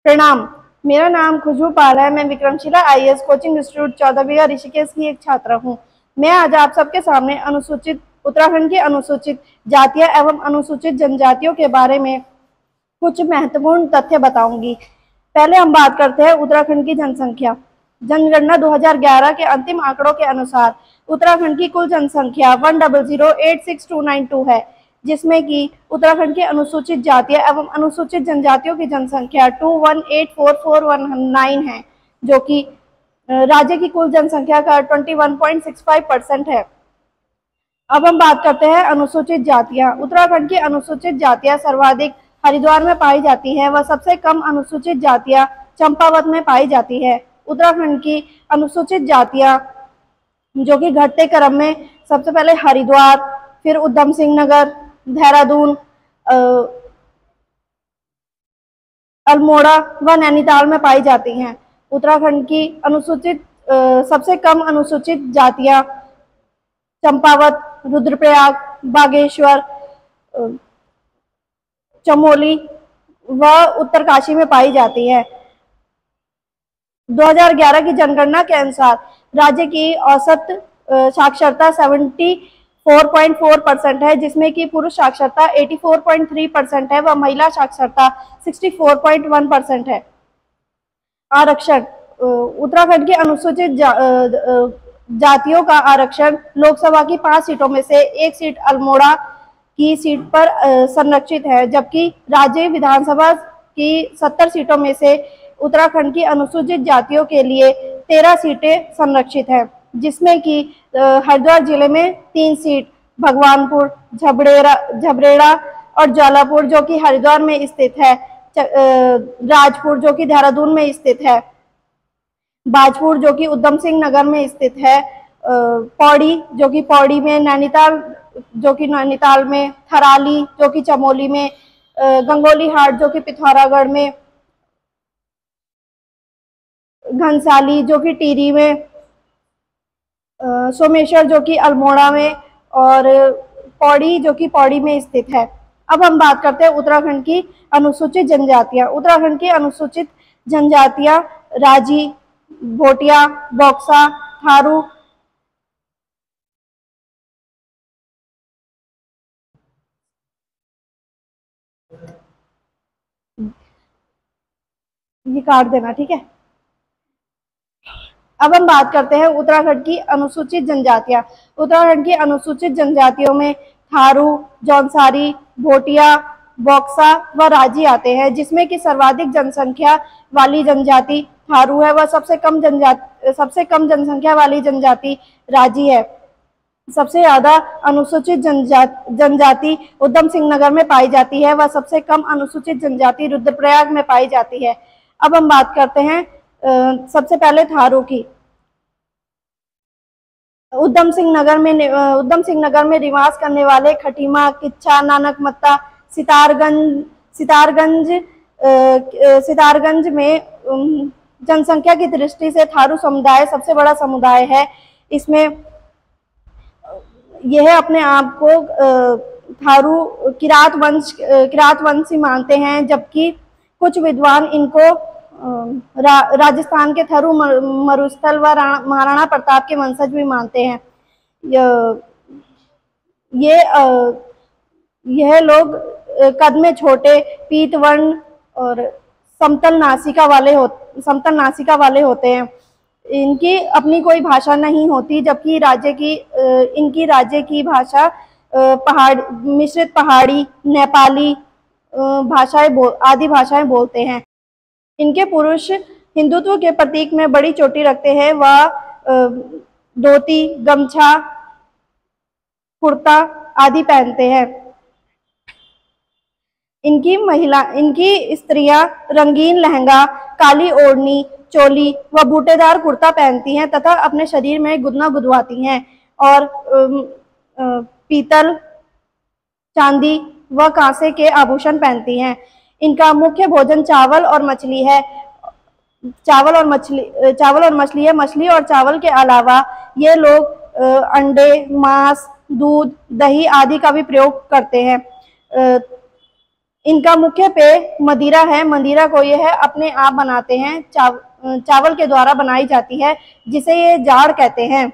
प्रणाम। मेरा नाम खुशबू पाल है। मैं विक्रमशिला आईएएस कोचिंग इंस्टीट्यूट 14 बीघा ऋषिकेश की एक छात्रा हूँ। मैं आज आप सबके सामने उत्तराखंड की अनुसूचित जातियां एवं अनुसूचित जनजातियों के बारे में कुछ महत्वपूर्ण तथ्य बताऊंगी। पहले हम बात करते हैं उत्तराखंड की जनसंख्या। जनगणना 2011 के अंतिम आंकड़ों के अनुसार उत्तराखंड की कुल जनसंख्या 100,86292 है, जिसमें कि उत्तराखंड की अनुसूचित जातियां एवं अनुसूचित जनजातियों की जनसंख्या 2184419 है, जो कि राज्य की कुल जनसंख्या का 21.65% है। अब हम बात करते हैं अनुसूचित जातियां। उत्तराखंड की अनुसूचित जातियां सर्वाधिक हरिद्वार में पाई जाती है व सबसे कम अनुसूचित जातियां चंपावत में पाई जाती है। उत्तराखंड की अनुसूचित जातियां जो कि घटते क्रम में सबसे पहले हरिद्वार, फिर उधम सिंह नगर, देहरादून, अल्मोड़ा व नैनीताल में पाई जाती हैं। उत्तराखंड की अनुसूचित सबसे कम अनुसूचित जातियां चंपावत, रुद्रप्रयाग, बागेश्वर, चमोली व उत्तरकाशी में पाई जाती है। 2011 की जनगणना के अनुसार राज्य की औसत साक्षरता 74.4% है, जिसमें कि पुरुष साक्षरता 84.3% है व महिला साक्षरता 64.1% है। आरक्षण। उत्तराखंड की अनुसूचित जातियों का आरक्षण लोकसभा की 5 सीटों में से एक सीट अल्मोड़ा की सीट पर संरक्षित है, जबकि राज्य विधानसभा की 70 सीटों में से उत्तराखंड की अनुसूचित जातियों के लिए 13 सीटें संरक्षित हैं, जिसमें कि हरिद्वार जिले में 3 सीट, भगवानपुर, झबरेड़ा और ज्वालापुर जो कि हरिद्वार में स्थित है, राजपुर जो कि देहरादून में स्थित है, बाजपुर जो कि उधम सिंह नगर में स्थित है, पौड़ी जो कि पौड़ी में, नैनीताल जो कि नैनीताल में, थराली जो कि चमोली में, गंगोली हाट जो कि पिथौरागढ़ में, घनसाली जो कि टिहरी में, सोमेश्वर जो कि अल्मोड़ा में और पौड़ी जो कि पौड़ी में स्थित है। अब हम बात करते हैं उत्तराखंड की अनुसूचित जनजातियां। उत्तराखंड की अनुसूचित जनजातियां राजी, भोटिया, बॉक्सा, थारू, ये काट देना, ठीक है। अब हम बात करते हैं उत्तराखंड की अनुसूचित जनजातियां। उत्तराखंड की अनुसूचित जनजातियों में थारू, जौनसारी, भोटिया, बॉक्सा व राजी आते हैं, जिसमें कि सर्वाधिक जनसंख्या वाली जनजाति थारू है व सबसे कम जनसंख्या वाली जनजाति राजी है। सबसे ज्यादा अनुसूचित जनजाति उधम सिंह नगर में पाई जाती है व सबसे कम अनुसूचित जनजाति रुद्रप्रयाग में पाई जाती है। अब हम बात करते हैं सबसे पहले थारू की। उधम सिंह नगर में निवास करने वाले खटीमा, किच्छा, नानकमत्ता, सितारगंज में जनसंख्या की दृष्टि से थारू समुदाय सबसे बड़ा समुदाय है। इसमें यह अपने आप को थारू किरात वंशी मानते हैं, जबकि कुछ विद्वान इनको राजस्थान के थरू, मरुस्थल व महाराणा प्रताप के वंशज भी मानते हैं। यह लोग कद में छोटे, पीत वर्ण और समतल नासिका वाले होते हैं। इनकी अपनी कोई भाषा नहीं होती, जबकि इनकी राज्य की भाषा मिश्रित पहाड़ी, नेपाली आदि भाषाएं बोलते हैं। इनके पुरुष हिंदुत्व के प्रतीक में बड़ी चोटी रखते हैं व धोती, गमछा, कुर्ता आदि पहनते हैं। इनकी स्त्रियां रंगीन लहंगा, काली ओढ़नी, चोली व बूटेदार कुर्ता पहनती हैं तथा अपने शरीर में गुदना गुदवाती हैं और पीतल, चांदी व कांसे के आभूषण पहनती हैं। इनका मुख्य भोजन चावल और मछली है। मछली और चावल के अलावा ये लोग अंडे, मांस, दूध, दही आदि का भी प्रयोग करते हैं। इनका मुख्य पेय मदिरा है। मदिरा को यह अपने आप बनाते हैं, चावल के द्वारा बनाई जाती है, जिसे ये जाड़ कहते हैं।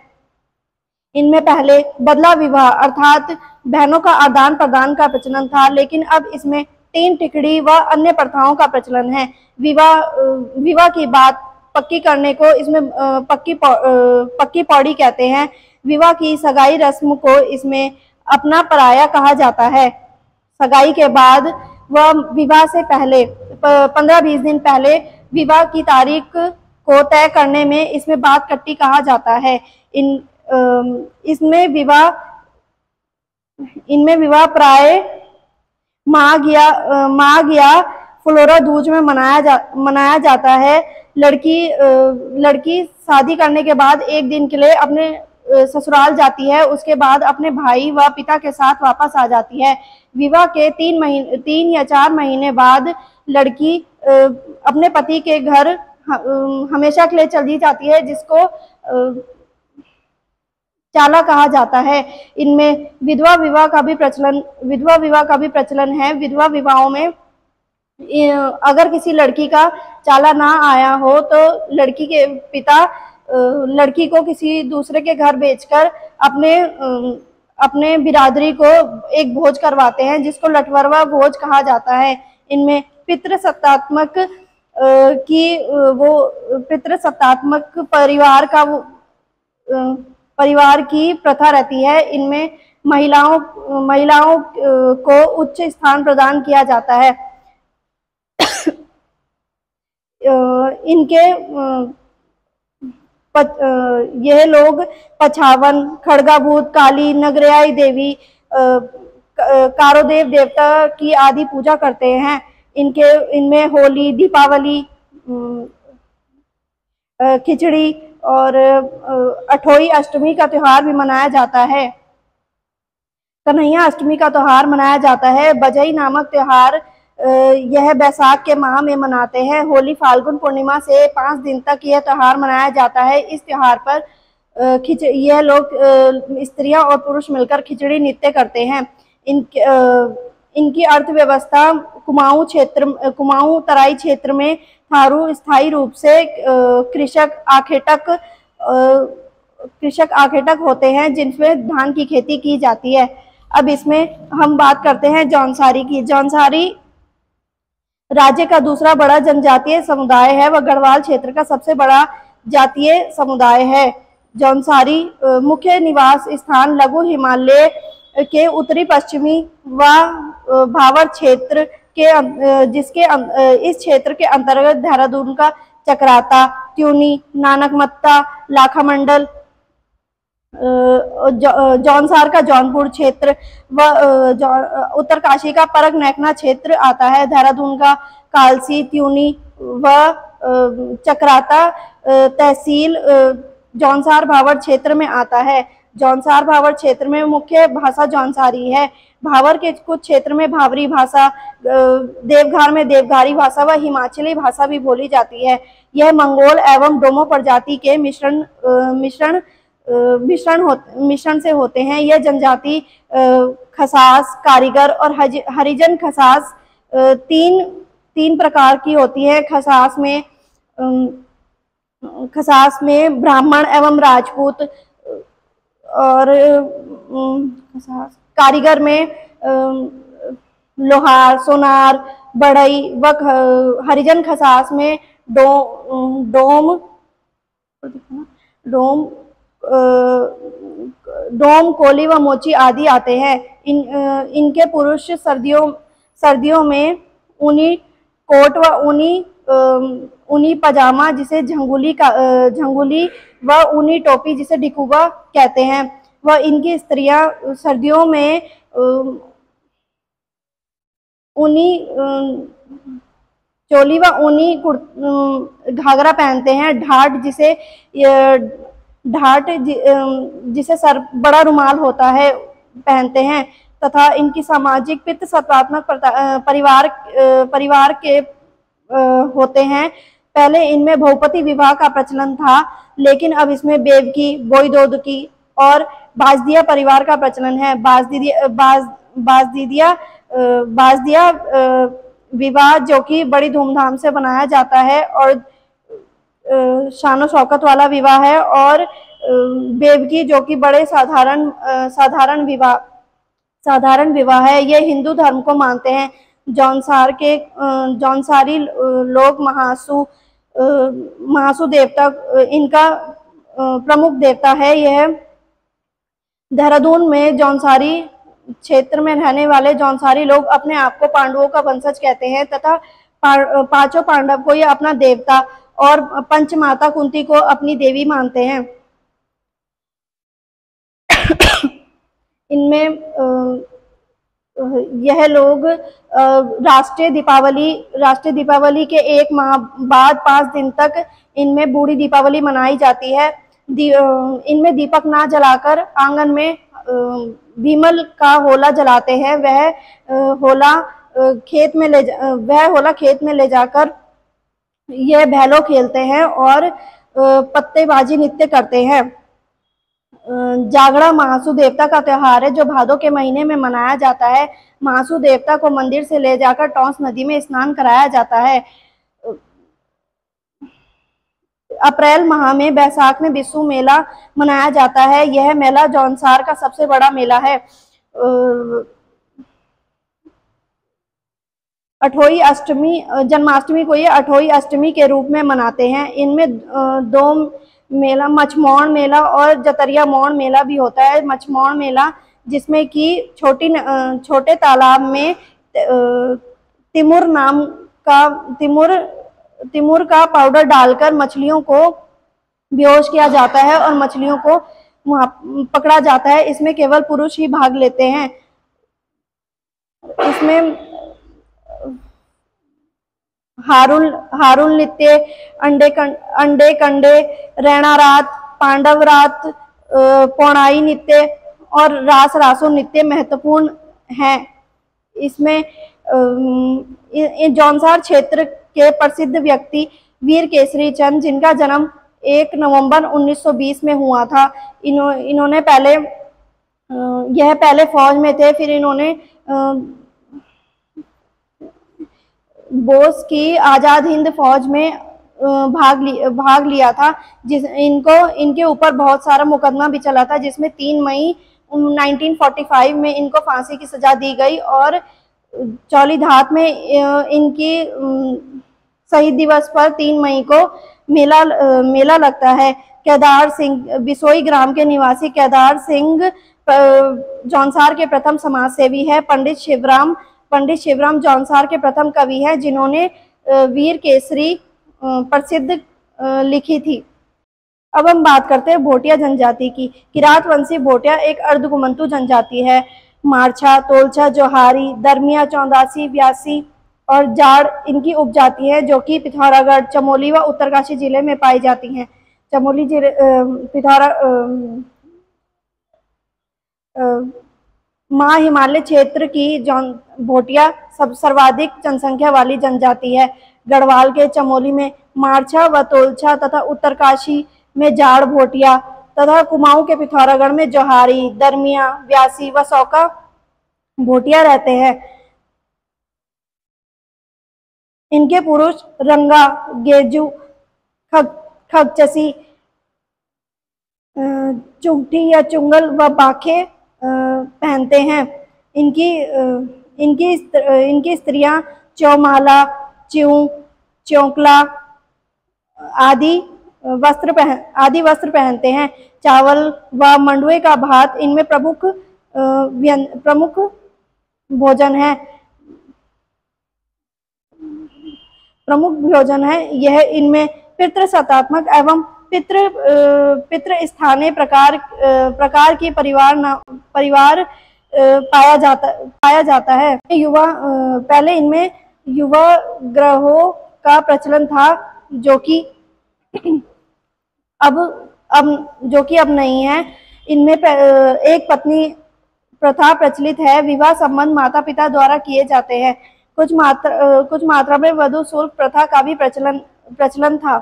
इनमें पहले बदला विवाह अर्थात बहनों का आदान प्रदान का प्रचलन था, लेकिन अब इसमें तीन टिकड़ी व अन्य प्रथाओं का प्रचलन है। विवाह की बात पक्की करने को इसमें पक्की पौड़ी कहते हैं। विवाह की सगाई रस्म को इसमें अपना पराया कहा जाता है। सगाई के बाद व विवाह से पहले 15-20 दिन पहले विवाह की तारीख को तय करने में इसमें बात कट्टी कहा जाता है। इनमें विवाह प्राय माघ या फ्लोरा दूज में मनाया जाता है। लड़की शादी करने के बाद एक दिन के लिए अपने ससुराल जाती है, उसके बाद अपने भाई व पिता के साथ वापस आ जाती है। विवाह के 3 या 4 महीने बाद लड़की अपने पति के घर हमेशा के लिए चली जाती है, जिसको चाला कहा जाता है। इनमें विधवा विवाह का भी प्रचलन है। विधवा विवाहों में अगर किसी लड़की का चाला ना आया हो तो लड़की के पिता लड़की को किसी दूसरे के घर बेचकर अपने बिरादरी को एक भोज करवाते हैं, जिसको लठवरवा भोज कहा जाता है। इनमें पितृसत्तात्मक परिवार की प्रथा रहती है। इनमें महिलाओं को उच्च स्थान प्रदान किया जाता है। यह लोग पछावन, खड़गाभूत, काली, नगरयाई देवी, कारोदेव देवता की आदि पूजा करते हैं। इनमें होली, दीपावली, खिचड़ी और अठोई अष्टमी का त्योहार भी मनाया जाता है। कन्हैया अष्टमी का त्योहार मनाया जाता है। बजई नामक त्योहार यह बैसाख के माह में मनाते हैं। होली फाल्गुन पूर्णिमा से 5 दिन तक यह त्योहार मनाया जाता है। इस त्योहार पर यह लोग स्त्रियां और पुरुष मिलकर खिचड़ी नृत्य करते हैं। इनकी अर्थव्यवस्था कुमाऊं तराई क्षेत्र में थारू स्थायी रूप से कृषक आखेटक होते हैं, जिनमें धान की खेती की जाती है। अब इसमें हम बात करते हैं जौनसारी की। जौनसारी राज्य का दूसरा बड़ा जनजातीय समुदाय है। वह गढ़वाल क्षेत्र का सबसे बड़ा जातीय समुदाय है। जौनसारी मुख्य निवास स्थान लघु हिमालय के उत्तरी पश्चिमी व भावर क्षेत्र के इस क्षेत्र के अंतर्गत देहरादून का चक्राता, त्यूनी, नानकमत्ता, लाखामंडल, जौनसार का जौनपुर क्षेत्र व उत्तरकाशी का परग नैकना क्षेत्र आता है। देहरादून का कालसी, त्यूनी व चक्राता तहसील जौनसार भावर क्षेत्र में आता है। जौनसार भावर क्षेत्र में मुख्य भाषा जौनसारी है। भावर के कुछ क्षेत्र में भावरी भाषा, देवघर में देवघारी भाषा व हिमाचली भाषा भी बोली जाती है। यह मंगोल एवं डोमो प्रजाति के मिश्रण से होते हैं। यह जनजाति खसास, कारीगर और हरिजन खसास तीन प्रकार की होती है। खसास में ब्राह्मण एवं राजपूत और कारीगर में लोहार, सोनार, बढ़ई व हरिजन खसास में डोम, कोली व मोची आदि आते हैं। इनके पुरुष सर्दियों में ऊनी कोट व ऊनी पजामा जिसे झंगुली व ऊनी टोपी जिसे डिकुगा कहते हैं। व इनकी स्त्रियां सर्दियों में ऊनी चोली व ऊनी घाघरा पहनते हैं। ढाट जिसे सर बड़ा रुमाल होता है पहनते हैं तथा इनकी सामाजिक पितृसत्तात्मक परिवार के होते हैं। पहले इनमें बहुपति विवाह का प्रचलन था, लेकिन अब इसमें बेवकी, बोईदोदकी और बाजदिया परिवार का प्रचलन है। बाजदिया विवाह जो कि बड़ी धूमधाम से मनाया जाता है और शानो शौकत वाला विवाह है, और बेवकी जो कि बड़े साधारण विवाह है। ये हिंदू धर्म को मानते हैं। जौनसारी लोग महासु देवता इनका प्रमुख देवता है। यह देहरादून में जौनसारी क्षेत्र में रहने वाले जौनसारी लोग अपने आप को पांडवों का वंशज कहते हैं तथा पांचों पांडव को ये अपना देवता और पंचमाता कुंती को अपनी देवी मानते हैं। इनमें यह लोग राष्ट्रीय दीपावली के एक माह बाद 5 दिन तक इनमें बूढ़ी दीपावली मनाई जाती है। इनमें दीपक ना जलाकर आंगन में भीमल का होला जलाते हैं। वह होला खेत में ले जाकर यह भैलो खेलते हैं और पत्तेबाजी नृत्य करते हैं। जागड़ा महासु देवता का त्योहार है जो भादों के महीने में मनाया जाता है। महासु देवता को मंदिर से ले जाकर टॉन्स नदी में स्नान कराया जाता है। अप्रैल माह में बैसाख में बिस्सू मेला मनाया जाता है। यह मेला जौनसार का सबसे बड़ा मेला है। अठोई अष्टमी जन्माष्टमी को ये अठोई अष्टमी के रूप में मनाते हैं। इनमें दो मेला, मछमौण मेला और जतरिया मौण मेला भी होता है। मछमौण मेला जिसमें कि छोटे तालाब में तिमुर का पाउडर डालकर मछलियों को बेहोश किया जाता है और मछलियों को पकड़ा जाता है। इसमें केवल पुरुष ही भाग लेते हैं। इसमें हारुल नृत्य, अंडे कंडे, रैना रात, पांडव रात, पौणाई नृत्य और रासो नृत्य महत्वपूर्ण हैं। इसमें जौनसार क्षेत्र के प्रसिद्ध व्यक्ति वीर केसरी चंद, जिनका जन्म 1 नवंबर 1920 में हुआ था। इन्होंने पहले फौज में थे, फिर इन्होंने बोस की आजाद हिंद फौज में भाग लिया था। इनके ऊपर बहुत सारा मुकदमा भी चला था, जिसमें 3 मई 1945 में इनको फांसी की सजा दी गई और चौलीधात में इनकी शहीद दिवस पर 3 मई को मेला लगता है। केदार सिंह, बिसोई ग्राम के निवासी केदार सिंह जौनसार के प्रथम समाज सेवी है। पंडित शिवराम जौनसार के प्रथम कवि हैं, जिन्होंने वीर केसरी प्रसिद्ध लिखी थी। अब हम बात करते हैं भोटिया जनजाति की। किरात वंशी भोटिया एक अर्धघुमंतु जनजाति है। मारछा, तोलछा, जोहारी, दरमिया, चौंदासी, ब्यासी और जाड़ इनकी उपजाति है, जो कि पिथौरागढ़, चमोली व उत्तरकाशी जिले में पाई जाती हैं। चमोली जिले माँ हिमालय क्षेत्र की भोटिया सर्वाधिक जनसंख्या वाली जनजाति है। गढ़वाल के चमोली में मारछा व तोलछा तथा उत्तरकाशी में जाड़ भोटिया तथा कुमाऊं के पिथौरागढ़ में जोहारी, दरमिया, व्यासी व सौका भोटिया रहते हैं। इनके पुरुष रंगा, गेजू, खगचसी, चुंगठी या चुंगल व बाखे पहनते हैं। इनकी स्त्रियां चौमाला, चौंकला आदि वस्त्र पहनते हैं। चावल व मंडुए का भात इनमें प्रमुख भोजन है। यह इनमें पितृसत्तात्मक एवं पितृ स्थानीय प्रकार की परिवार पाया जाता है। पहले इनमें युवा ग्रहों का प्रचलन था, जो कि अब नहीं है। इनमें एक पत्नी प्रथा प्रचलित है। विवाह संबंध माता पिता द्वारा किए जाते हैं। कुछ मात्रा में वधू शुल्क प्रथा का भी प्रचलन था।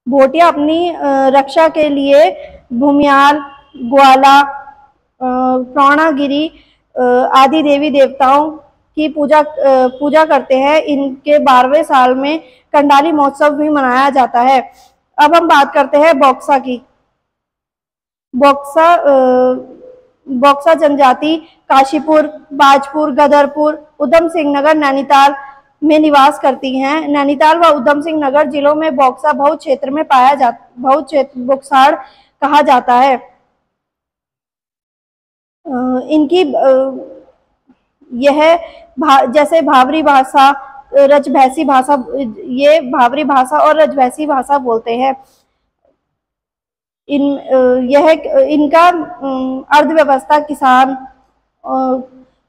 भोटिया अपनी रक्षा के लिए भूमियाल, ग्वाला, पूर्णागिरि आदि देवी देवताओं की पूजा करते हैं। इनके 12वें साल में कंडाली महोत्सव भी मनाया जाता है। अब हम बात करते हैं बॉक्सा की। बॉक्सा बॉक्सा जनजाति काशीपुर, बाजपुर, गदरपुर, उधम सिंह नगर, नैनीताल में निवास करती हैं। नैनीताल व उधम सिंह नगर जिलों में बॉक्सा बहु क्षेत्र में बहु क्षेत्र बोक्साड़ कहा जाता है। इनकी यह जैसे भावरी भाषा, रजभैसी भाषा, ये भावरी भाषा और रजभैसी भाषा बोलते हैं। इनका अर्थव्यवस्था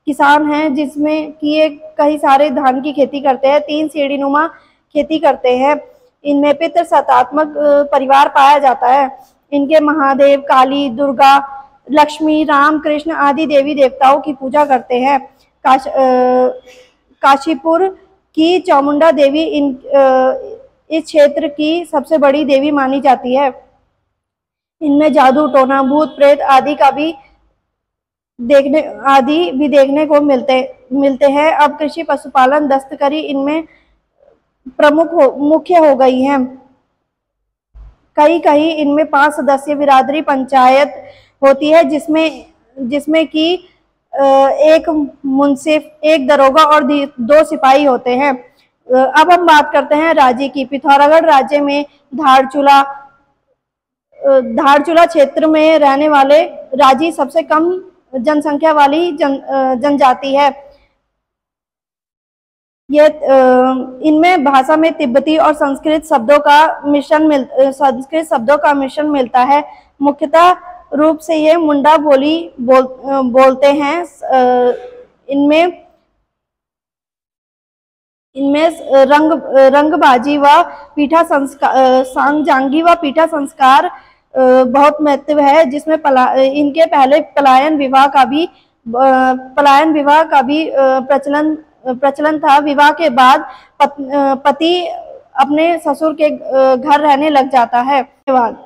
किसान है, जिसमें कि ये कई सारे धान की खेती करते हैं। 3 सीढ़ीनुमा खेती करते हैं। इनमें पितृ सत्तात्मक परिवार पाया जाता है। इनके महादेव, काली, दुर्गा, लक्ष्मी, राम, कृष्ण आदि देवी देवताओं की पूजा करते हैं। काशीपुर की चामुंडा देवी इस क्षेत्र की सबसे बड़ी देवी मानी जाती है। इनमें जादू टोना, भूत प्रेत आदि भी देखने को मिलते हैं। अब कृषि, पशुपालन, दस्तकारी इनमें मुख्य हो गई हैं। कहीं इनमें 5 सदस्यीय बिरादरी पंचायत होती है, जिसमें कि एक मुंसिफ, एक दरोगा और 2 सिपाही होते हैं। अब हम बात करते हैं राजी की। पिथौरागढ़ राज्य में धारचूला क्षेत्र में रहने वाले राजी सबसे कम जनसंख्या वाली जनजाति है। ये इनमें भाषा में तिब्बती और संस्कृत शब्दों का मिश्रण मिलता है। मुख्यतः रूप से ये मुंडा बोली बोलते हैं। इनमें रंगबाजी व पीठा संस्कार, सांगजांगी व पीठा संस्कार बहुत महत्व है, जिसमें इनके पहले पलायन विवाह का भी प्रचलन था। विवाह के बाद पति अपने ससुर के घर रहने लग जाता है। धन्यवाद।